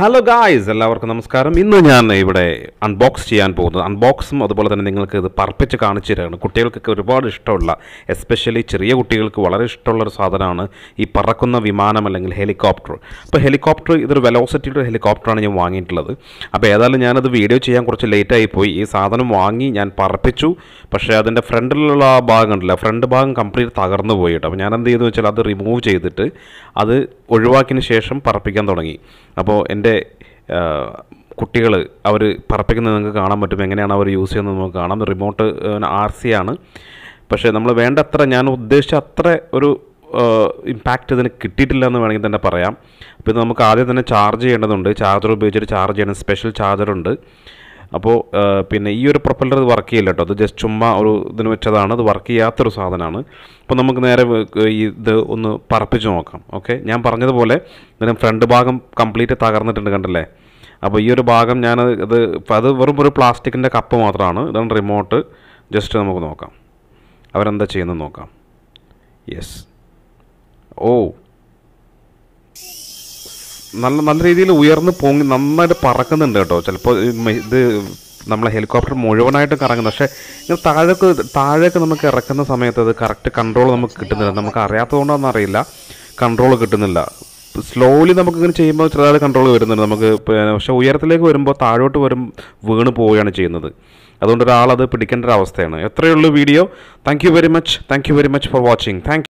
Hello guys, എല്ലാവർക്കും നമസ്കാരം. ഇന്ന് ഞാൻ ഇവിടെ അൺബോക്സ് ചെയ്യാൻ പോകുന്നത്, അൺബോക്സും അതുപോലെ തന്നെ നിങ്ങൾക്ക് ഇത് പറപ്പിച്ച് കാണിച്ചു തരാണ്. കുട്ടികൾക്കൊക്കെ ഒരുപാട് ഇഷ്ടമുള്ള, എസ്പെഷ്യലി ചെറിയ കുട്ടികൾക്ക് വളരെ ഇഷ്ടമുള്ളൊരു സാധനമാണ് ഈ പറക്കുന്ന വിമാനം അല്ലെങ്കിൽ ഹെലികോപ്റ്റർ. അപ്പോൾ ഹെലികോപ്റ്റർ ഇതൊരു വെലോസിറ്റിയുടെ ഹെലികോപ്റ്ററാണ് ഞാൻ വാങ്ങിയിട്ടുള്ളത്. അപ്പോൾ ഏതായാലും ഞാനത് വീഡിയോ ചെയ്യാൻ കുറച്ച് ലേറ്റായി പോയി. ഈ സാധനം വാങ്ങി ഞാൻ പറപ്പിച്ചു, പക്ഷേ അതിൻ്റെ ഫ്രണ്ടിലുള്ള ആ ഭാഗം ഉണ്ടല്ലോ, ഫ്രണ്ട് ഭാഗം കംപ്ലീറ്റ് തകർന്നു പോയി കേട്ടോ. അപ്പോൾ ഞാൻ എന്ത് ചെയ്തു വെച്ചാൽ അത് റിമൂവ് ചെയ്തിട്ട് അത് ഒഴിവാക്കിയതിന് ശേഷം പറപ്പിക്കാൻ തുടങ്ങി. അപ്പോൾ എൻ്റെ കുട്ടികൾ അവർ പറപ്പിക്കുന്നത് നിങ്ങൾക്ക് കാണാൻ പറ്റും. എങ്ങനെയാണ് അവർ യൂസ് ചെയ്യുന്നത് നമുക്ക് കാണാം. റിമോട്ട് RC ആണ്, പക്ഷേ നമ്മൾ വേണ്ടത്ര, ഞാൻ ഉദ്ദേശിച്ച അത്ര ഒരു ഇമ്പാക്റ്റ് ഇതിന് കിട്ടിയിട്ടില്ല എന്ന് വേണമെങ്കിൽ തന്നെ പറയാം. അപ്പോൾ ഇത് നമുക്ക് ആദ്യം തന്നെ ചാർജ് ചെയ്യേണ്ടതുണ്ട്. ചാർജർ ഉപയോഗിച്ചിട്ട് ചാർജ് ചെയ്യണം. സ്പെഷ്യൽ ചാർജറുണ്ട്. അപ്പോൾ പിന്നെ ഈ ഒരു പ്രൊപ്പല്ലർ ഇത് വർക്ക് ചെയ്യില്ല കേട്ടോ. അത് ജസ്റ്റ് ചുമ്മാ ഒരു ഇതിന് വെച്ചതാണ്. അത് വർക്ക് ചെയ്യാത്തൊരു സാധനമാണ്. അപ്പോൾ നമുക്ക് നേരെ ഇത് ഒന്ന് പറപ്പിച്ച് നോക്കാം. ഓക്കെ, ഞാൻ പറഞ്ഞതുപോലെ ഇതിന് ഫ്രണ്ട് ഭാഗം കംപ്ലീറ്റ് തകർന്നിട്ടുണ്ട്, കണ്ടല്ലേ. അപ്പോൾ ഈ ഒരു ഭാഗം അത് വെറും ഒരു പ്ലാസ്റ്റിക്കിൻ്റെ കപ്പ് മാത്രമാണ്. ഇതാണ് റിമോട്ട്. ജസ്റ്റ് നമുക്ക് നോക്കാം അവരെന്താ ചെയ്യുന്നത് നോക്കാം. യെസ്, ഓ, നല്ല രീതിയിൽ ഉയർന്ന് പൊങ്ങി നന്നായിട്ട് പറക്കുന്നുണ്ട് കേട്ടോ. ചിലപ്പോൾ ഇത് നമ്മളെ ഹെലികോപ്റ്റർ മുഴുവനായിട്ട് കറങ്ങുന്നത്, പക്ഷേ ഇങ്ങനെ താഴേക്ക് നമുക്ക് ഇറക്കുന്ന സമയത്ത് അത് കറക്റ്റ് കൺട്രോൾ നമുക്ക് കിട്ടുന്നില്ല. നമുക്ക് അറിയാത്തതുകൊണ്ടാണെന്ന് അറിയില്ല, കൺട്രോൾ കിട്ടുന്നില്ല. സ്ലോലി നമുക്കിങ്ങനെ ചെയ്യുമ്പോൾ ചെറുതായിട്ട് കൺട്രോൾ വരുന്നുണ്ട് നമുക്ക്. പക്ഷേ ഉയരത്തിലേക്ക് വരുമ്പോൾ താഴോട്ട് വീണ് പോവുകയാണ് ചെയ്യുന്നത്. അതുകൊണ്ട് ഒരാളത് പിടിക്കേണ്ട ഒരു അവസ്ഥയാണ്. എത്രയുള്ളൂ video. Thank you very much for watching. Thank